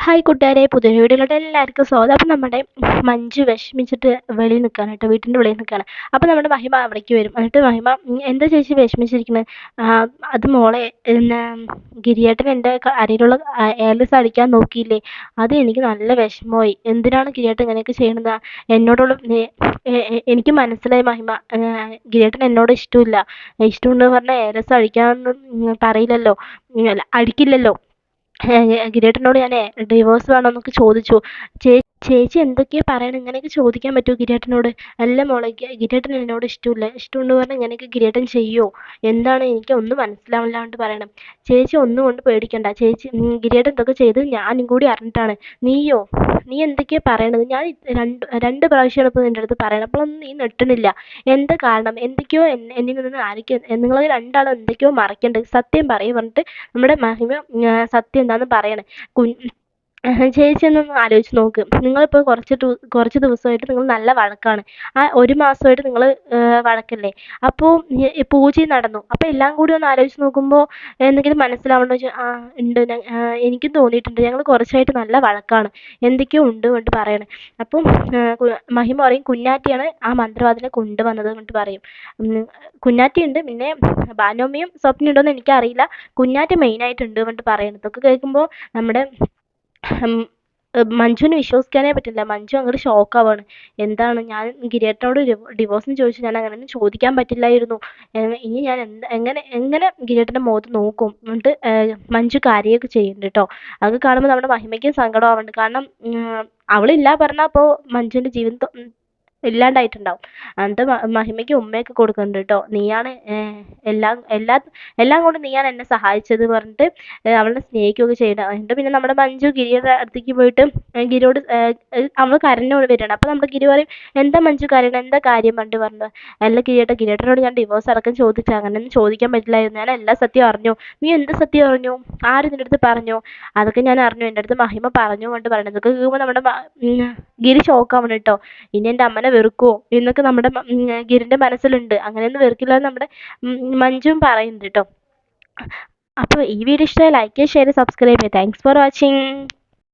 Hi കൂട്ടുകാരെ, പുതിയ വീഡിയോയിലോട്ട് എല്ലാവർക്കും സ്വാഗതം. അപ്പം നമ്മുടെ മഞ്ജു വിഷമിച്ചിട്ട് വെളിയിൽ നിൽക്കുകയാണ് കേട്ടോ, വീട്ടിൻ്റെ വെളിയിൽ നിൽക്കുകയാണ്. അപ്പോൾ നമ്മുടെ മഹിമ അവിടേക്ക് വരും. എന്നിട്ട് മഹിമ എന്താ ചേച്ചി വിഷമിച്ചിരിക്കുന്നത്? അത് മോളെ, പിന്നെ ഗിരിയേട്ടൻ എൻ്റെ അരയിലുള്ള ഏലസ് അടിക്കാൻ നോക്കിയില്ലേ, അത് എനിക്ക് നല്ല വിഷമമായി. എന്തിനാണ് ഗിരിയേട്ടൻ ഇങ്ങനെയൊക്കെ ചെയ്യണത്? എന്നോടുള്ള എനിക്ക് മനസ്സിലായി മഹിമ, ഗിരിയേട്ടൻ എന്നോട് ഇഷ്ടമില്ല. ഇഷ്ടമുണ്ടെന്ന് പറഞ്ഞാൽ ഏലസ് അടിക്കാനൊന്നും പറയില്ലല്ലോ, അല്ല അടിക്കില്ലല്ലോ. ഗിരീട്ടനോട് ഞാൻ ഡിവോഴ്സ് വേണമെന്നൊക്കെ ചോദിച്ചു. ചേച്ചി എന്തൊക്കെയാ പറയണത്? ഇങ്ങനെയൊക്കെ ചോദിക്കാൻ പറ്റുമോ ഗിരീട്ടനോട്? അല്ല മോളെ, ഗിരീട്ടൻ എന്നോട് ഇഷ്ടമില്ല. ഇഷ്ടമുണ്ട് പറഞ്ഞാൽ ഇങ്ങനെയൊക്കെ ഗിരീട്ടൻ ചെയ്യുമോ? എന്താണ് എനിക്ക് ഒന്നും മനസ്സിലാവില്ലാണ്ട് പറയണം. ചേച്ചി ഒന്നും കൊണ്ട് പേടിക്കണ്ട. ചേച്ചി ഗിരീട്ടൻ എന്തൊക്കെ ചെയ്ത് ഞാനും കൂടി അറിഞ്ഞിട്ടാണ്. നീയോ? നീ എന്തൊക്കെയാ പറയണത്? ഞാൻ രണ്ട് പ്രാവശ്യമാണ് ഇപ്പോൾ നിൻ്റെ അടുത്ത് പറയണം, അപ്പോഴൊന്നും നീ നെട്ടണില്ല. എന്താ കാരണം? എന്തൊക്കെയോ എന്നിൽ നിന്ന് ആരൊക്കെയോ, നിങ്ങൾ രണ്ടാളും എന്തൊക്കെയോ മറക്കേണ്ടത്, സത്യം പറയും പറഞ്ഞിട്ട് നമ്മുടെ മഹിമ സത്യം എന്താണെന്ന് പറയണേ. ചേച്ചി ഒന്ന് ആലോചിച്ച് നോക്ക്. നിങ്ങളിപ്പോൾ കുറച്ച് ദിവസമായിട്ട് നിങ്ങൾ നല്ല വഴക്കാണ്. ആ ഒരു മാസമായിട്ട് നിങ്ങൾ വഴക്കല്ലേ? അപ്പോൾ പൂജയും നടന്നു. അപ്പോൾ എല്ലാം കൂടി ഒന്ന് ആലോചിച്ച് നോക്കുമ്പോൾ എന്തെങ്കിലും മനസ്സിലാവണ്ടോ ചോദിച്ചാൽ ഉണ്ട്, എനിക്കും തോന്നിയിട്ടുണ്ട്. ഞങ്ങൾ കുറച്ചായിട്ട് നല്ല വഴക്കാണ്, എന്തൊക്കെയോ ഉണ്ട് കൊണ്ട് പറയണേ. അപ്പം മഹിമ പറയും കുഞ്ഞാറ്റിയാണ് ആ മന്ത്രവാദിനെ കൊണ്ടുവന്നത് കൊണ്ട് പറയും. കുഞ്ഞാറ്റിയുണ്ട്, പിന്നെ ഭാനുമ്മയും സ്വപ്നം ഉണ്ടോയെന്ന് എനിക്കറിയില്ല. കുഞ്ഞാറ്റി മെയിനായിട്ടുണ്ട് കൊണ്ട് പറയണത്. ഇതൊക്കെ കേൾക്കുമ്പോൾ നമ്മുടെ മഞ്ജുവിന് വിശ്വസിക്കാനേ പറ്റില്ല. മഞ്ജു അങ്ങോട്ട് ഷോക്കാവാണ്. എന്താണ്, ഞാൻ ഗിരിയേട്ടനോട് ഡിവോഴ്സിന് ചോദിച്ചു, ഞാൻ അങ്ങനെയൊന്നും ചോദിക്കാൻ പറ്റില്ലായിരുന്നു. ഇനി ഞാൻ എങ്ങനെ എങ്ങനെ ഗിരിയേട്ടൻ്റെ മുഖത്ത് നോക്കും? എന്നിട്ട് മഞ്ജു കരയൊക്കെ ചെയ്യുന്നുണ്ട് കേട്ടോ. അത് കാണുമ്പോൾ നമ്മുടെ മഹിമയ്ക്കും സങ്കടം ആവുന്നുണ്ട്. കാരണം അവളില്ല പറഞ്ഞാൽ അപ്പോൾ മഞ്ജുവിൻ്റെ ജീവിതം ഇല്ലാണ്ടായിട്ടുണ്ടാവും. എന്നിട്ട് മഹിമയ്ക്ക് ഉമ്മയൊക്കെ കൊടുക്കുന്നുണ്ട് കേട്ടോ. നീയാണ് എല്ലാം കൊണ്ട് നീയാണ് എന്നെ സഹായിച്ചത് പറഞ്ഞിട്ട് അവളെ സ്നേഹിക്കുകയൊക്കെ ചെയ്യണം. എന്നിട്ട് പിന്നെ നമ്മുടെ മഞ്ജു ഗിരിയുടെ അടുത്തേക്ക് പോയിട്ട് ഗിരിയോട് അവൾ കരഞ്ഞോട് വരികയാണ്. അപ്പോൾ നമ്മുടെ ഗിരി പറയും, എന്താ മഞ്ജു കരയണം, എന്താ കാര്യം പറഞ്ഞത്? അല്ല ഗിരിയേട്ടനോട് ഞാൻ ഡിവോഴ്സ് അടക്കം ചോദിച്ചു, അങ്ങനെയൊന്നും ചോദിക്കാൻ പറ്റില്ലായിരുന്നു. ഞാൻ എല്ലാ സത്യം അറിഞ്ഞു. നീ എന്ത് സത്യം അറിഞ്ഞു? ആര് നിൻ്റെ അടുത്ത് പറഞ്ഞു? അതൊക്കെ ഞാൻ അറിഞ്ഞു, എൻ്റെ അടുത്ത് മഹിമ പറഞ്ഞു കൊണ്ട് പറയണത്. ഇതൊക്കെ കേൾക്കുമ്പോൾ നമ്മുടെ ഗിരി ഷോക്കാവണം കേട്ടോ. ഇനി എൻ്റെ അമ്മനെ വെറുക്കുമോ എന്നൊക്കെ നമ്മുടെ ഗിരിൻ്റെ മനസ്സിലുണ്ട്. അങ്ങനെയൊന്നും വെറുക്കില്ല എന്ന് നമ്മുടെ മഞ്ജുവും പറയുന്നുണ്ട് കേട്ടോ. അപ്പോൾ ഈ വീഡിയോ ഇഷ്ടമായി ലൈക്ക് ചെയ്യുക, ഷെയർ, സബ്സ്ക്രൈബ് ചെയ്യുക. Thanks for watching.